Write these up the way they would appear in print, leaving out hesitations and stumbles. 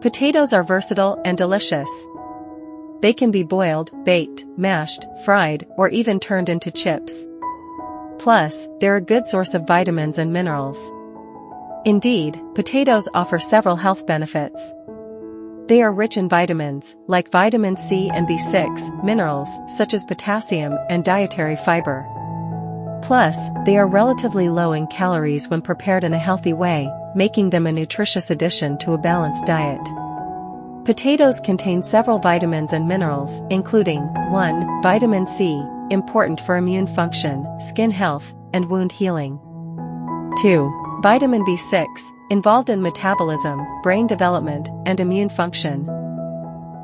Potatoes are versatile and delicious. They can be boiled, baked, mashed, fried, or even turned into chips. Plus, they're a good source of vitamins and minerals. Indeed, potatoes offer several health benefits. They are rich in vitamins, like vitamin C and B6, minerals, such as potassium, and dietary fiber. Plus, they are relatively low in calories when prepared in a healthy way, making them a nutritious addition to a balanced diet. Potatoes contain several vitamins and minerals, including 1. Vitamin C, important for immune function, skin health, and wound healing. 2. Vitamin B6, involved in metabolism, brain development, and immune function.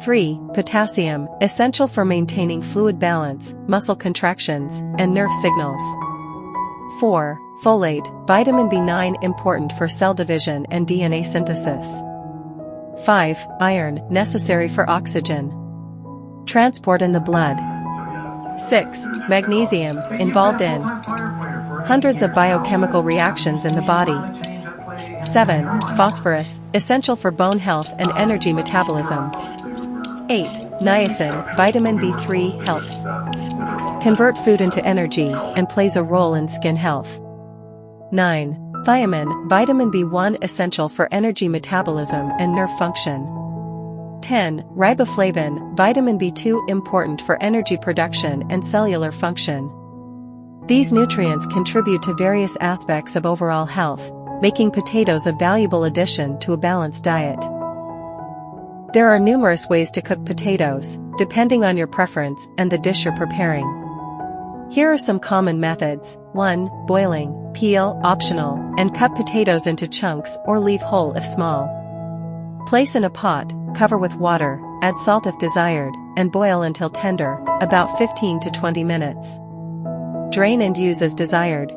3. Potassium, essential for maintaining fluid balance, muscle contractions, and nerve signals. 4. Folate, vitamin B9, important for cell division and DNA synthesis. 5. Iron, necessary for oxygen transport in the blood. 6. Magnesium, involved in hundreds of biochemical reactions in the body. 7. Phosphorus, essential for bone health and energy metabolism. 8. Niacin, vitamin B3, helps convert food into energy and plays a role in skin health. 9. Thiamine, vitamin B1, essential for energy metabolism and nerve function. 10. Riboflavin, vitamin B2, important for energy production and cellular function. These nutrients contribute to various aspects of overall health, making potatoes a valuable addition to a balanced diet. There are numerous ways to cook potatoes, depending on your preference and the dish you're preparing. Here are some common methods. 1. Boiling, peel, optional, and cut potatoes into chunks or leave whole if small. Place in a pot, cover with water, add salt if desired, and boil until tender, about 15 to 20 minutes. Drain and use as desired.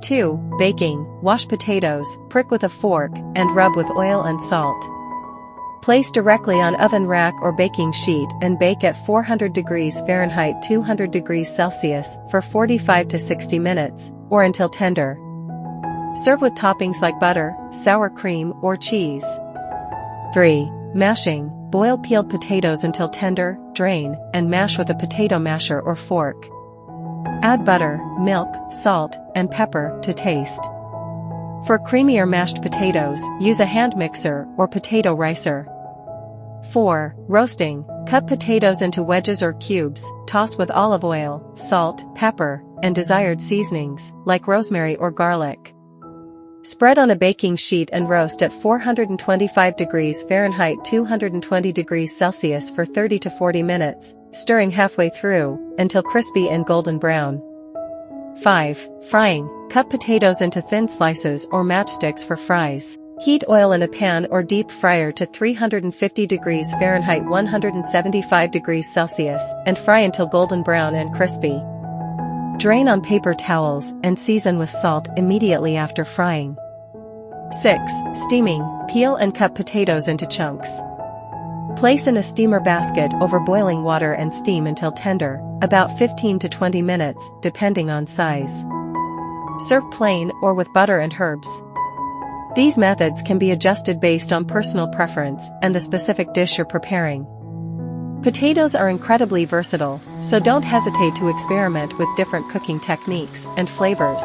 2. Baking, wash potatoes, prick with a fork, and rub with oil and salt. Place directly on oven rack or baking sheet and bake at 400 degrees Fahrenheit 200 degrees Celsius for 45 to 60 minutes, or until tender. Serve with toppings like butter, sour cream, or cheese. 3. Mashing, boil peeled potatoes until tender, drain, and mash with a potato masher or fork. Add butter, milk, salt, and pepper to taste. For creamier mashed potatoes, use a hand mixer or potato ricer. 4. Roasting, cut potatoes into wedges or cubes, toss with olive oil, salt, pepper, and desired seasonings, like rosemary or garlic. Spread on a baking sheet and roast at 425 degrees Fahrenheit 220 degrees Celsius for 30 to 40 minutes, stirring halfway through, until crispy and golden brown. 5. Frying, cut potatoes into thin slices or matchsticks for fries. Heat oil in a pan or deep fryer to 350 degrees Fahrenheit 175 degrees Celsius and fry until golden brown and crispy. Drain on paper towels and season with salt immediately after frying. 6. Steaming, peel and cut potatoes into chunks. Place in a steamer basket over boiling water and steam until tender, about 15 to 20 minutes, depending on size. Serve plain or with butter and herbs. These methods can be adjusted based on personal preference and the specific dish you're preparing. Potatoes are incredibly versatile, so don't hesitate to experiment with different cooking techniques and flavors.